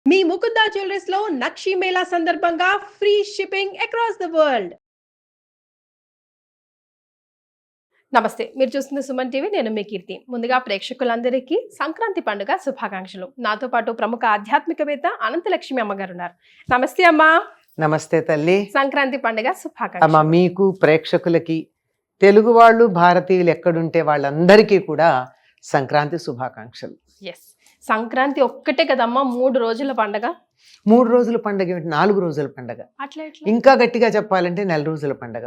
మీ Mukunda jewellers లో నక్షి మేళా సందర్భంగా free shipping across the world. నమస్తే, మీరు చూస్తున్న సుమన్ టీవీ. నేను మీ కీర్తి. ముందుగా ప్రేక్షకులందరికీ సంక్రాంతి పండుగ శుభాకాంక్షలు. నాతో పాటు ప్రముఖ ఆధ్యాత్మికవేత్త అనంతలక్ష్మి అమ్మగారు ఉన్నారు. నమస్తే అమ్మా. నమస్తే తల్లి. సంక్రాంతి పండుగ శుభాకాంక్షలు. అమ్మ, మీకు ప్రేక్షకులకి, తెలుగు వాళ్ళు, భారతీయులు ఎక్కడుంటే వాళ్ళందరికీ కూడా సంక్రాంతి శుభాకాంక్షలు. ఎస్, సంక్రాంతి ఒక్కటే కదమ్మా 3 రోజుల పండుగ. 3 రోజుల పండుగ ఏమిటి? 4 రోజుల పండుగ. అట్లా ఇంకా గట్టిగా చెప్పాలంటే 4 రోజుల పండుగ.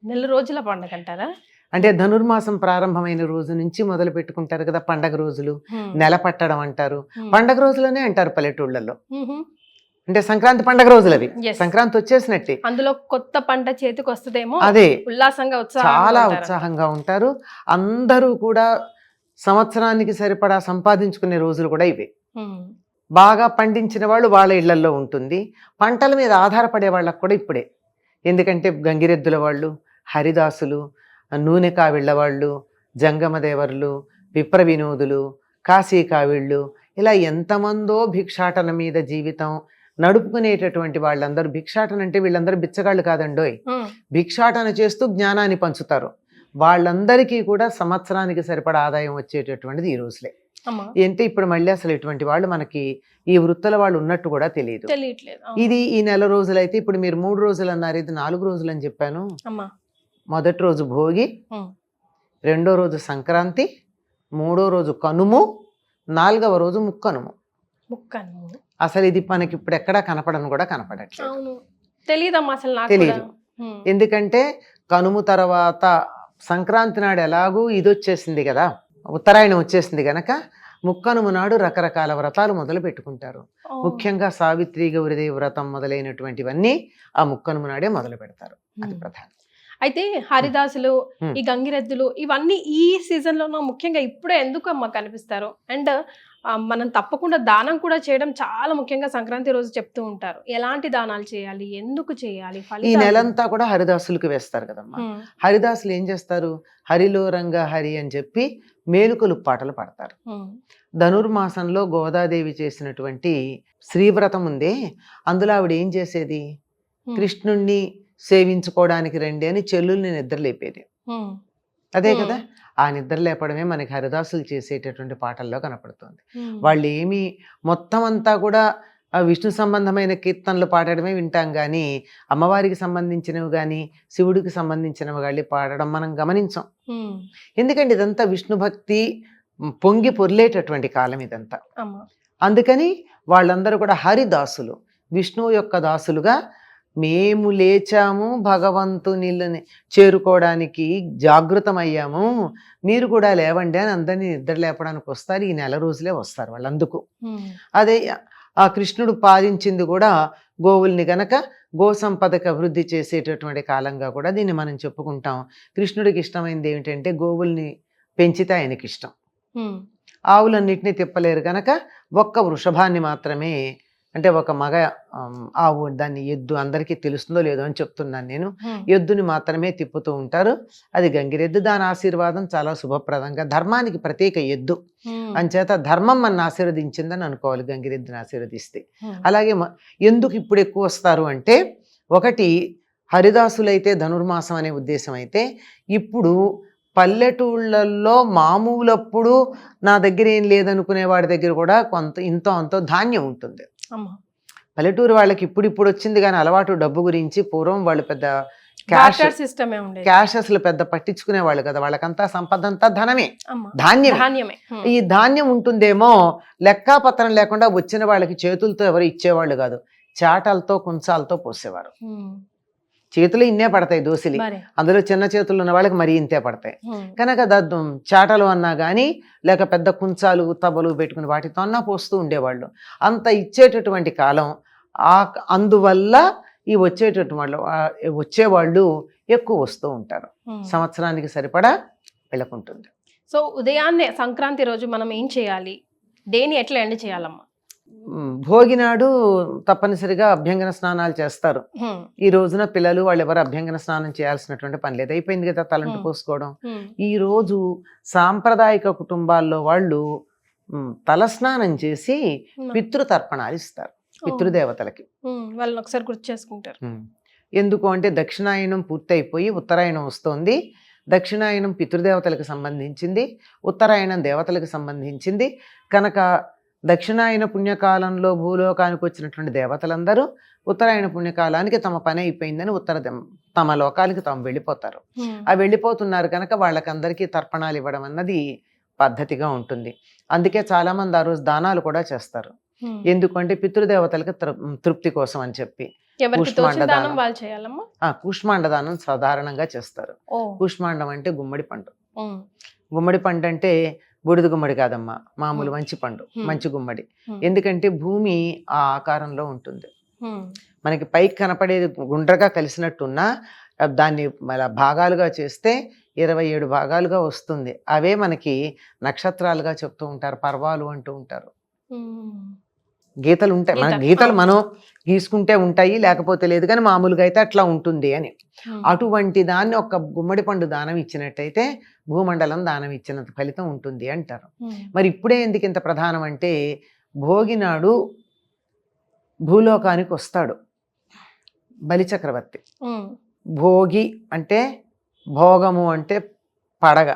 4 రోజుల పండుగ అంటారా? అంటే ధనుర్మాసం ప్రారంభమైన రోజు నుంచి మొదలు పెట్టుకుంటారు కదా పండగ రోజులు. నెల పట్టడం అంటారు, పండగ రోజులనే అంటారు పల్లెటూళ్ళల్లో. అంటే సంక్రాంతి పండగ రోజులు అవి. సంక్రాంతి వచ్చేసినట్టే. అందులో కొత్త పంట చేతికి వస్తుందేమో, అదే ఉల్లాసంగా చాలా ఉత్సాహంగా ఉంటారు అందరూ కూడా. సంవత్సరానికి సరిపడా సంపాదించుకునే రోజులు కూడా ఇవే. బాగా పండించిన వాళ్ళు వాళ్ళ ఇళ్లల్లో ఉంటుంది. పంటల మీద ఆధారపడే వాళ్ళకు కూడా ఇప్పుడే. ఎందుకంటే గంగిరెద్దుల వాళ్ళు, హరిదాసులు, నూనె కావిళ్ళ వాళ్ళు, జంగమదేవర్లు, విప్ర వినోదులు, కాశీ కావిళ్ళు, ఇలా ఎంతమందో భిక్షాటన మీద జీవితం నడుపుకునేటటువంటి వాళ్ళందరూ. భిక్షాటన అంటే వీళ్ళందరూ బిచ్చగాళ్ళు కాదండోయ్. భిక్షాటన చేస్తూ జ్ఞానాన్ని పంచుతారు. వాళ్ళందరికీ కూడా సంవత్సరానికి సరిపడా ఆదాయం వచ్చేటటువంటిది ఈ రోజులే. అంటే ఇప్పుడు మళ్ళీ అసలు ఇటువంటి వాళ్ళు మనకి ఈ వృత్తుల వాళ్ళు ఉన్నట్టు కూడా తెలియదు. ఇది ఈ నెల రోజులైతే, ఇప్పుడు మీరు 3 రోజులు అన్నారు, ఇది 4 రోజులు అని చెప్పాను. మొదటి రోజు భోగి, రెండో రోజు సంక్రాంతి, మూడో రోజు కనుము, 4వ రోజు ముక్కనుము. అసలు ఇది మనకి ఇప్పుడు ఎక్కడా కనపడను కూడా కనపడట్లేదు. తెలీదు. ఎందుకంటే కనుము తర్వాత సంక్రాంతి నాడు ఎలాగూ ఇది వచ్చేసింది కదా, ఉత్తరాయణం వచ్చేసింది గనక ముక్కనుము నాడు రకరకాల వ్రతాలు మొదలు పెట్టుకుంటారు. ముఖ్యంగా సావిత్రి, గౌరీదేవి వ్రతం మొదలైనటువంటివన్నీ ఆ ముక్కనుము నాడే మొదలు పెడతారు. అది ప్రధానం. అయితే హరిదాసులు, ఈ గంగిరెద్దులు, ఇవన్నీ ఈ సీజన్ లో ముఖ్యంగా ఇప్పుడే ఎందుకు అమ్మ కనిపిస్తారు? అండ్ మనం తప్పకుండా దానం కూడా చేయడం చాలా ముఖ్యంగా సంక్రాంతి రోజు చెప్తూ ఉంటారు. ఎలాంటి దానాలు చేయాలి, ఎందుకు చేయాలి? ఈ నెలంతా కూడా హరిదాసులకు వేస్తారు కదమ్మా. హరిదాసులు ఏం చేస్తారు? హరిలో రంగ హరి అని చెప్పి మేలుకొలు పాటలు పాడతారు. ధనుర్మాసంలో గోదాదేవి చేసినటువంటి శ్రీవ్రతం ఉందే, అందులో ఆవిడ ఏం చేసేది? కృష్ణుణ్ణి సేవించుకోవడానికి రండి అని చెల్లుల్ని నిద్రలేపేది. అదే కదా, ఆ నిద్ర లేపడమే మనకి హరిదాసులు చేసేటటువంటి పాటల్లో కనపడుతుంది. వాళ్ళు ఏమి మొత్తం అంతా కూడా విష్ణు సంబంధమైన కీర్తనలు పాడడమే వింటాం కానీ అమ్మవారికి సంబంధించినవి కానీ శివుడికి సంబంధించినవి కానీ పాడడం మనం గమనించాం. ఎందుకంటే ఇదంతా విష్ణు భక్తి పొంగి పొర్లేటటువంటి కాలం ఇదంతా. అందుకని వాళ్ళందరూ కూడా హరిదాసులు, విష్ణువు యొక్క దాసులుగా, మేము లేచాము భగవంతుని చేరుకోవడానికి జాగృతమయ్యాము, మీరు కూడా లేవండి అని అందరినీ నిద్ర లేపడానికి వస్తారు. ఈ నెల రోజులే వస్తారు వాళ్ళందుకు. అదే ఆ కృష్ణుడు పాలించింది కూడా గోవుల్ని గనక గో సంపదకు అభివృద్ధి చేసేటటువంటి కాలంగా కూడా దీన్ని మనం చెప్పుకుంటాం. కృష్ణుడికి ఇష్టమైంది ఏమిటంటే గోవుల్ని పెంచితే ఆయనకి ఇష్టం. ఆవులన్నిటినీ తిప్పలేరు గనక ఒక్క వృషభాన్ని మాత్రమే, అంటే ఒక మగ ఆవు, దాన్ని ఎద్దు, అందరికీ తెలుస్తుందో లేదో అని చెప్తున్నాను నేను, ఎద్దుని మాత్రమే తిప్పుతూ ఉంటారు. అది గంగిరెద్దు. దాని ఆశీర్వాదం చాలా శుభప్రదంగా, ధర్మానికి ప్రత్యేక ఎద్దు అంచేత ధర్మం మన ఆశీర్వదించిందని అనుకోవాలి గంగిరెద్దుని ఆశీర్వదిస్తే. అలాగే ఎందుకు ఇప్పుడు ఎక్కువ వస్తారు అంటే, ఒకటి హరిదాసులైతే ధనుర్మాసం అనే ఉద్దేశం అయితే, ఇప్పుడు పల్లెటూళ్ళల్లో మామూలప్పుడు నా దగ్గర ఏం లేదనుకునే వాడి దగ్గర కూడా కొంత ఇంతో అంతో ధాన్యం ఉంటుంది. పల్లెటూరు వాళ్ళకి ఇప్పుడు వచ్చింది కానీ అలవాటు డబ్బు గురించి. పూర్వం వాళ్ళు పెద్ద క్యాష్ అసలు పెద్ద పట్టించుకునే వాళ్ళు కదా, వాళ్ళకంతా సంపద అంతా ధనమే, ధాన్యమే. ఈ ధాన్యం ఉంటుందేమో, లెక్కాపత్రం లేకుండా వచ్చిన వాళ్ళకి చేతులతో ఎవరు ఇచ్చేవాళ్ళు కాదు, చాటలతో కుంచాలతో పోసేవారు. చేతులు ఇన్నే పడతాయి దోసిలి, అందులో చిన్న చేతులు ఉన్న వాళ్ళకి మరీ ఇంతే పడతాయి కనుక చాటలు అన్నా కానీ లేక పెద్ద కుంచాలు తబలు పెట్టుకుని వాటితో అన్నా పోస్తూ ఉండేవాళ్ళు. అంత ఇచ్చేటటువంటి కాలం. అందువల్ల ఈ వచ్చేవాళ్ళు ఎక్కువ వస్తూ ఉంటారు. సంవత్సరానికి సరిపడా వెళ్ళకుంటుంది. సో ఉదయాన్నే సంక్రాంతి రోజు మనం ఏం చేయాలి, దేని ఎట్లా ఎండ్ చేయాలమ్మా? భోగినాడు తప్పనిసరిగా అభ్యంగన స్నానాలు చేస్తారు. ఈ రోజున పిల్లలు వాళ్ళు ఎవరు అభ్యంగన స్నానం చేయాల్సినటువంటి పని లేదు, అయిపోయింది కదా తలంటు పోసుకోవడం. ఈ రోజు సాంప్రదాయిక కుటుంబాల్లో వాళ్ళు తలస్నానం చేసి పితృతర్పణాలు ఇస్తారు. పితృదేవతలకి. వాళ్ళని ఒకసారి గుర్తు చేసుకుంటారు. ఎందుకు అంటే దక్షిణాయనం పూర్తయిపోయి ఉత్తరాయణం వస్తోంది. దక్షిణాయనం పితృదేవతలకు సంబంధించింది, ఉత్తరాయణం దేవతలకు సంబంధించింది కనుక దక్షిణాయన పుణ్యకాలంలో భూలోకానికి వచ్చినటువంటి దేవతలందరూ ఉత్తరాయణ పుణ్యకాలానికి తమ పని అయిపోయిందని తమ లోకాలకి తాము వెళ్ళిపోతారు. ఆ వెళ్ళిపోతున్నారు కనుక వాళ్ళకందరికీ తర్పణాలు ఇవ్వడం అన్నది పద్ధతిగా ఉంటుంది. అందుకే చాలా మంది ఆ రోజు దానాలు కూడా చేస్తారు. ఎందుకంటే పితృదేవతలకు తృప్తి కోసం అని చెప్పి. కూష్మాండ దానం సాధారణంగా చేస్తారు. కూష్మాండం అంటే గుమ్మడి పండు. గుమ్మడి పండు అంటే బూడిద గుమ్మడి కాదమ్మా, మామూలు మంచి పండు, మంచి గుమ్మడి. ఎందుకంటే భూమి ఆ ఆకారంలో ఉంటుంది. మనకి పైకి కనపడేది గుండ్రగా కలిసినట్టున్నా దాన్ని భాగాలుగా చేస్తే 27 భాగాలుగా వస్తుంది. అవే మనకి నక్షత్రాలుగా చెప్తూ ఉంటారు, పర్వాలు అంటూ ఉంటారు. గీతలు ఉంటాయి, మన గీతలు మనం గీసుకుంటే ఉంటాయి, లేకపోతే లేదు, కానీ మామూలుగా అయితే అట్లా ఉంటుంది అని. అటువంటి దాన్ని ఒక గుమ్మడి పండు దానం ఇచ్చినట్టయితే భూమండలం దానం ఇచ్చినంత ఫలితం ఉంటుంది అంటారు. మరి ఇప్పుడే ఎందుకు ఇంత ప్రధానం అంటే భోగి నాడు భూలోకానికి వస్తాడు బలిచక్రవర్తి. భోగి అంటే భోగము అంటే పడగ,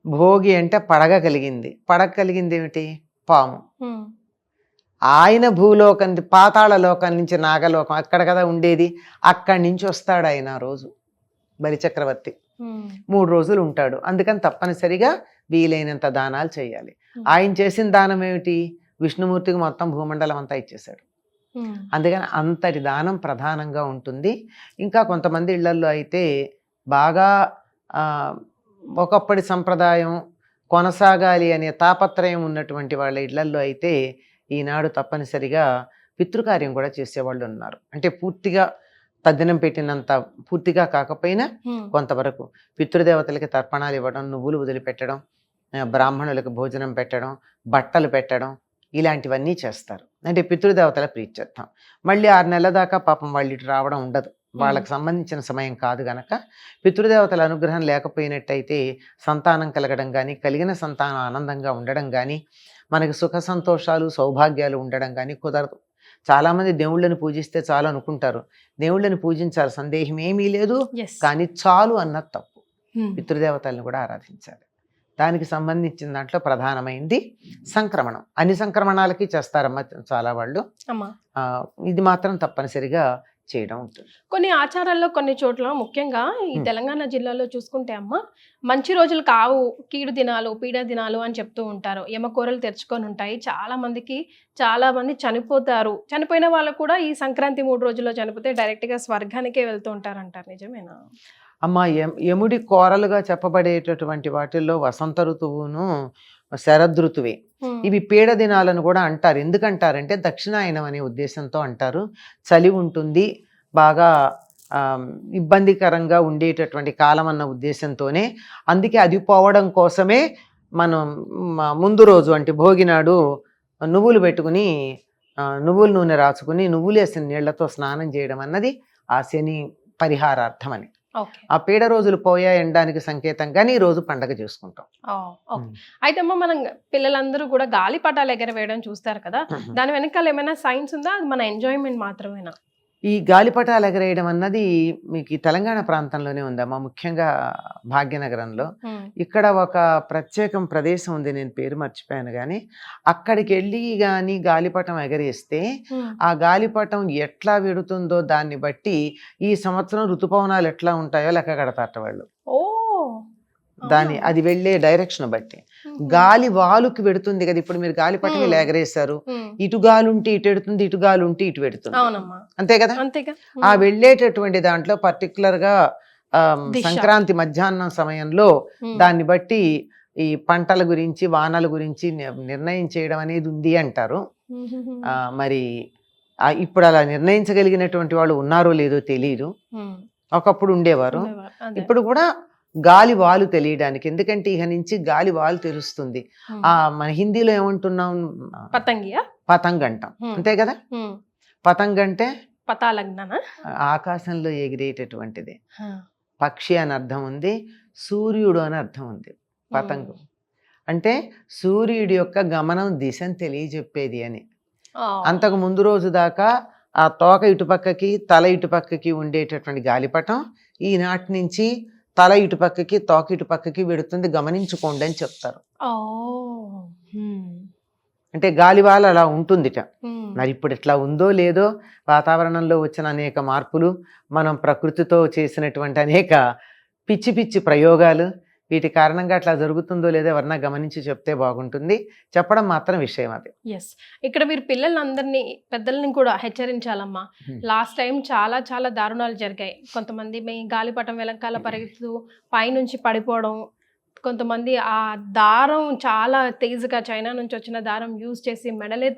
భోగి అంటే పడగ కలిగింది. పడగ కలిగింది ఏమిటి? పాము. ఆయన భూలోకం, పాతాళ లోకం నుంచి నాగలోకం అక్కడ కదా ఉండేది, అక్కడి నుంచి వస్తాడు ఆయన రోజు బలిచక్రవర్తి. 3 రోజులు ఉంటాడు. అందుకని తప్పనిసరిగా వీలైనంత దానాలు చేయాలి. ఆయన చేసిన దానం ఏమిటి? విష్ణుమూర్తికి మొత్తం భూమండలం అంతా ఇచ్చేశాడు. అందుకని అంతటి దానం ప్రధానంగా ఉంటుంది. ఇంకా కొంతమంది ఇళ్లల్లో అయితే బాగా ఒకప్పటి సంప్రదాయం కొనసాగాలి అనే తాపత్రయం ఉన్నటువంటి వాళ్ళ ఇళ్లల్లో అయితే ఈనాడు తప్పనిసరిగా పితృకార్యం కూడా చేసేవాళ్ళు ఉన్నారు. అంటే పూర్తిగా తద్దినం పెట్టినంత పూర్తిగా కాకపోయినా కొంతవరకు పితృదేవతలకి తర్పణాలు ఇవ్వడం, నువ్వులు వదిలిపెట్టడం, బ్రాహ్మణులకు భోజనం పెట్టడం, బట్టలు పెట్టడం, ఇలాంటివన్నీ చేస్తారు. అంటే పితృదేవతల ప్రీత్యర్థం. మళ్ళీ 6 నెలల దాకా పాపం వాళ్ళు ఇటు రావడం ఉండదు, వాళ్ళకి సంబంధించిన సమయం కాదు గనక పితృదేవతల అనుగ్రహం లేకపోయినట్టయితే సంతానం కలగడం కానీ, కలిగిన సంతానం ఆనందంగా ఉండడం కానీ, మనకి సుఖ సంతోషాలు సౌభాగ్యాలు ఉండడం కానీ కుదరదు. చాలామంది దేవుళ్ళని పూజిస్తే చాలు అనుకుంటారు. దేవుళ్ళని పూజించాలి, సందేహం ఏమీ లేదు, కానీ చాలు అన్నది తప్పు. పితృదేవతలను కూడా ఆరాధించాలి. దానికి సంబంధించిన దాంట్లో ప్రధానమైంది సంక్రమణం. అన్ని సంక్రమణాలకి చేస్తారమ్మా చాలా వాళ్ళు, ఇది మాత్రం తప్పనిసరిగా చేయడం ఉంటుంది. కొన్ని ఆచారాల్లో కొన్ని చోట్ల ముఖ్యంగా ఈ తెలంగాణ జిల్లాలో చూసుకుంటే అమ్మ, మంచి రోజులు కావు, కీడు దినాలు, పీడ దినాలు అని చెప్తూ ఉంటారు. యమకూరలు తెరుచుకొని ఉంటాయి. చాలా మంది చనిపోతారు. చనిపోయిన వాళ్ళు కూడా ఈ సంక్రాంతి 3 రోజుల్లో చనిపోతే డైరెక్ట్ గా స్వర్గానికే వెళ్తూ ఉంటారంటారు. నిజమేనా? అమ్మ, యముడి కోరలుగా చెప్పబడేటటువంటి వాటిల్లో వసంత ఋతువును శరదృతువే. ఇవి పీడ దినాలను కూడా అంటారు. ఎందుకంటారంటే దక్షిణాయనం అనే ఉద్దేశంతో అంటారు. చలి ఉంటుంది, బాగా ఇబ్బందికరంగా ఉండేటటువంటి కాలం అన్న ఉద్దేశంతోనే. అందుకే అది పోవడం కోసమే మనం ముందు రోజు అంటే భోగినాడు నువ్వులు పెట్టుకుని, నువ్వుల నూనె రాసుకుని, నువ్వులు వేసిన నీళ్లతో స్నానం చేయడం అన్నది ఆ శని పరిహారార్థం అని. ఆ పీడ రోజులు పోయాయనడానికి సంకేతంగానే ఈ రోజు పండగ చేసుకుంటాం. అయితే అమ్మ, మనం పిల్లలందరూ కూడా గాలిపటాలు ఎగరవేయడం చూస్తారు కదా, దాని వెనకాల ఏమైనా సైన్స్ ఉందా? అది మన ఎంజాయ్మెంట్ మాత్రమేనా? ఈ గాలిపటాలు ఎగరేయడం అన్నది మీకు ఈ తెలంగాణ ప్రాంతంలోనే ఉందమ్మా, ముఖ్యంగా భాగ్యనగరంలో. ఇక్కడ ఒక ప్రత్యేకం ప్రదేశం ఉంది, నేను పేరు మర్చిపోయాను కానీ, అక్కడికి వెళ్ళి కానీ గాలిపటం ఎగరేస్తే ఆ గాలిపటం ఎట్లా వెడుతుందో దాన్ని బట్టి ఈ సంవత్సరం ఋతుపవనాలు ఎట్లా ఉంటాయో లెక్క కడతారట వాళ్ళు. అది వెళ్ళే డైరెక్షన్ బట్టి గాలి వాలుకి వెడుతుంది కదా. ఇప్పుడు మీరు గాలిపటం ఇలా ఎగరేశారు, ఇటు గాలి ఉంటే ఇటు ఎడుతుంది, ఇటు గాలి ఉంటే ఇటు పెడుతుంది, అంతే కదా. ఆ వెళ్ళేటటువంటి దాంట్లో పర్టికులర్ గా సంక్రాంతి మధ్యాహ్నం సమయంలో దాన్ని బట్టి ఈ పంటల గురించి, వానల గురించి నిర్ణయం చేయడం అనేది ఉంది అంటారు. మరి ఇప్పుడు అలా నిర్ణయించగలిగినటువంటి వాళ్ళు ఉన్నారో లేదో తెలియదు. ఒకప్పుడు ఉండేవారు, ఇప్పుడు కూడా గాలి వాలు తెలియడానికి. ఎందుకంటే ఇక నుంచి గాలి వాలు తెరుస్తుంది. మన హిందీలో ఏమంటున్నాం? పతంగ్ అంటాం, అంతే కదా. పతంగ్ అంటే ఆకాశంలో ఎగిరేటటువంటిది. పక్షి అని అర్థం ఉంది, సూర్యుడు అని అర్థం ఉంది. పతంగు అంటే సూర్యుడి యొక్క గమనం దిశను తెలియజెప్పేది అని. అంతకు ముందు రోజు దాకా ఆ తోక ఇటుపక్కకి తల ఇటుపక్కకి ఉండేటటువంటి గాలిపటం ఈనాటి నుంచి తల ఇటుపక్కకి తోక ఇటుపక్కకి వెడుతుంది, గమనించుకోండి అని చెప్తారు. అంటే గాలివాల అలా ఉంటుందిట. మరి ఇప్పుడు ఇట్లా ఉందో లేదో, వాతావరణంలో వచ్చిన అనేక మార్పులు, మనం ప్రకృతితో చేసినటువంటి అనేక పిచ్చి పిచ్చి ప్రయోగాలు, వీటి కారణంగా అట్లా జరుగుతుందో లేదో ఎవరన్నా గమనించి చెప్తే బాగుంటుంది. చెప్పడం మాత్రం విషయం అది. ఎస్, ఇక్కడ మీరు పిల్లలందరినీ పెద్దల్ని కూడా హెచ్చరించాలమ్మా. లాస్ట్ టైం చాలా చాలా దారుణాలు జరిగాయి. కొంతమంది మీ గాలిపటం వెనకాల పరిగెత్తు పైనుంచి పడిపోవడం, కొంతమంది ఆ దారం చాలా తేజుగా చైనా నుంచి వచ్చిన దారం యూజ్ చేసి మెడలే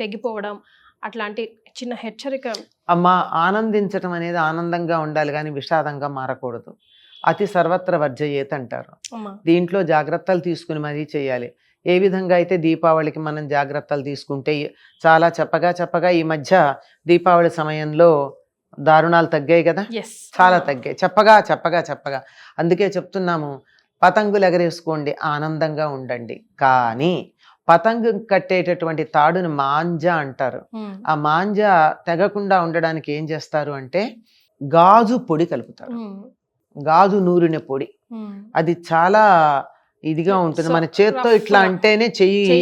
తెగిపోవడం, అట్లాంటి చిన్న హెచ్చరిక. అమ్మ, ఆనందించటం అనేది ఆనందంగా ఉండాలి కానీ విషాదంగా మారకూడదు. అతి సర్వత్ర వర్జయేత్ అంటారు. దీంట్లో జాగ్రత్తలు తీసుకుని మరీ చేయాలి. ఏ విధంగా అయితే దీపావళికి మనం జాగ్రత్తలు తీసుకుంటే చాలా చెప్పగా ఈ మధ్య దీపావళి సమయంలో దారుణాలు తగ్గాయి కదా, చాలా తగ్గాయి. చెప్పగా అందుకే చెప్తున్నాము, పతంగులు ఎగరేసుకోండి, ఆనందంగా ఉండండి. కానీ పతంగు కట్టేటటువంటి తాడుని మాంజా అంటారు. ఆ మాంజా తెగకుండా ఉండడానికి ఏం చేస్తారు అంటే గాజు పొడి కలుపుతారు. గాజు నూరిన పొడి, అది చాలా ఇదిగా ఉంటుంది. మన చేత్తో ఇట్లా అంటేనే చెయ్యి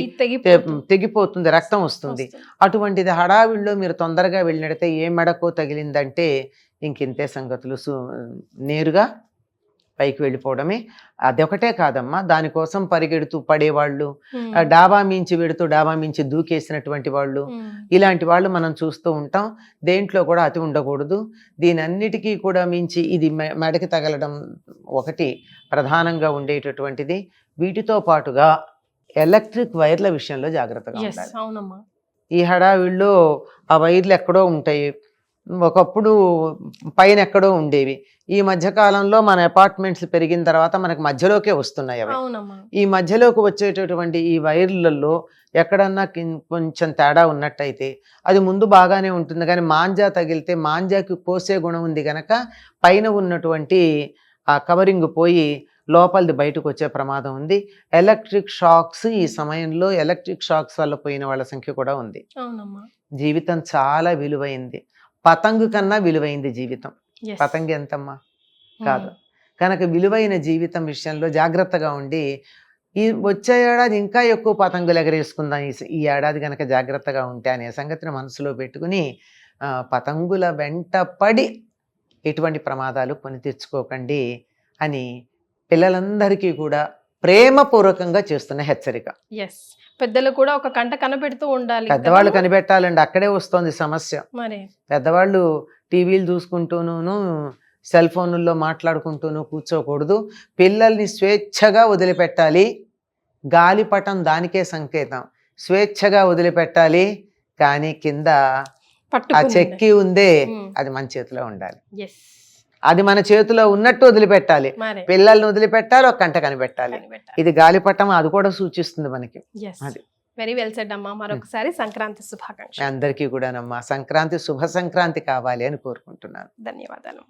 తెగిపోతుంది, రక్తం వస్తుంది. అటువంటిది హడావిడిలో మీరు తొందరగా వెళ్ళినట్టయితే ఏ మెడకో తగిలిందంటే ఇంకింతే సంగతులు, నేరుగా పైకి వెళ్ళిపోవడమే. అదొకటే కాదమ్మా, దానికోసం పరిగెడుతూ పడేవాళ్ళు, డాబా మించి వెడుతూ డాబా మించి దూకేసినటువంటి వాళ్ళు, ఇలాంటి వాళ్ళు మనం చూస్తూ ఉంటాం. దేంట్లో కూడా అతి ఉండకూడదు. దీనన్నిటికీ కూడా మించి ఇది మెడకి తగలడం ఒకటి ప్రధానంగా ఉండేటటువంటిది. వీటితో పాటుగా ఎలక్ట్రిక్ వైర్ల విషయంలో జాగ్రత్తగా ఉండాలి. ఈ హడావిడిలో ఆ వైర్లు ఎక్కడో ఉంటాయి, ఒకప్పుడు పైన ఎక్కడో ఉండేవి. ఈ మధ్యకాలంలో మన అపార్ట్మెంట్స్ పెరిగిన తర్వాత మనకు మధ్యలోకే వస్తున్నాయి అవి. ఈ మధ్యలోకి వచ్చేటటువంటి ఈ వైర్లలో ఎక్కడన్నా కొంచెం తేడా ఉన్నట్టయితే అది ముందు బాగానే ఉంటుంది, కానీ మాంజా తగిలితే మాంజాకి కోసే గుణం ఉంది కనుక పైన ఉన్నటువంటి ఆ కవరింగ్ పోయి లోపలిది బయటకు వచ్చే ప్రమాదం ఉంది. ఎలక్ట్రిక్ షాక్స్, ఈ సమయంలో ఎలక్ట్రిక్ షాక్స్ వల్ల పోయిన వాళ్ళ సంఖ్య కూడా ఉంది. జీవితం చాలా విలువైంది, పతంగు కన్నా విలువైంది జీవితం. పతంగి ఎంతమ్మా కాదు. కనుక విలువైన జీవితం విషయంలో జాగ్రత్తగా ఉండి ఈ వచ్చే ఏడాది ఇంకా ఎక్కువ పతంగులు ఎగరేసుకుందాం ఈ ఏడాది కనుక జాగ్రత్తగా ఉంటే అనే సంగతిని మనసులో పెట్టుకుని పతంగుల వెంట పడి ఎటువంటి ప్రమాదాలు కొని తెచ్చుకోకండి అని పిల్లలందరికీ కూడా ప్రేమపూర్వకంగా చేస్తున్న హెచ్చరిక. పెద్దలు కూడా ఒక కంట కనిపెడుతూ ఉండాలి. పెద్దవాళ్ళు కనిపెట్టాలండి, అక్కడే వస్తుంది సమస్య. పెద్దవాళ్ళు టీవీలు చూసుకుంటూను సెల్ ఫోన్లలో మాట్లాడుకుంటూను కూర్చోకూడదు. పిల్లల్ని స్వేచ్ఛగా వదిలిపెట్టాలి. గాలిపటం దానికే సంకేతం, స్వేచ్ఛగా వదిలిపెట్టాలి. కానీ కింద ఆ చెక్కి ఉందే అది మన చేతిలో ఉండాలి. అది మన చేతిలో ఉన్నట్టు వదిలిపెట్టాలి. పిల్లల్ని వదిలిపెట్టాలి, ఒక కంట కనిపెట్టాలి. ఇది గాలిపటం, అది కూడా సూచిస్తుంది మనకి. అది వెరీ వెల్ సెడ్ అమ్మా. మరొకసారి సంక్రాంతి శుభాకాంక్షలు అందరికీ కూడానమ్మా. సంక్రాంతి శుభ సంక్రాంతి కావాలి అని కోరుకుంటున్నాను. ధన్యవాదాలు.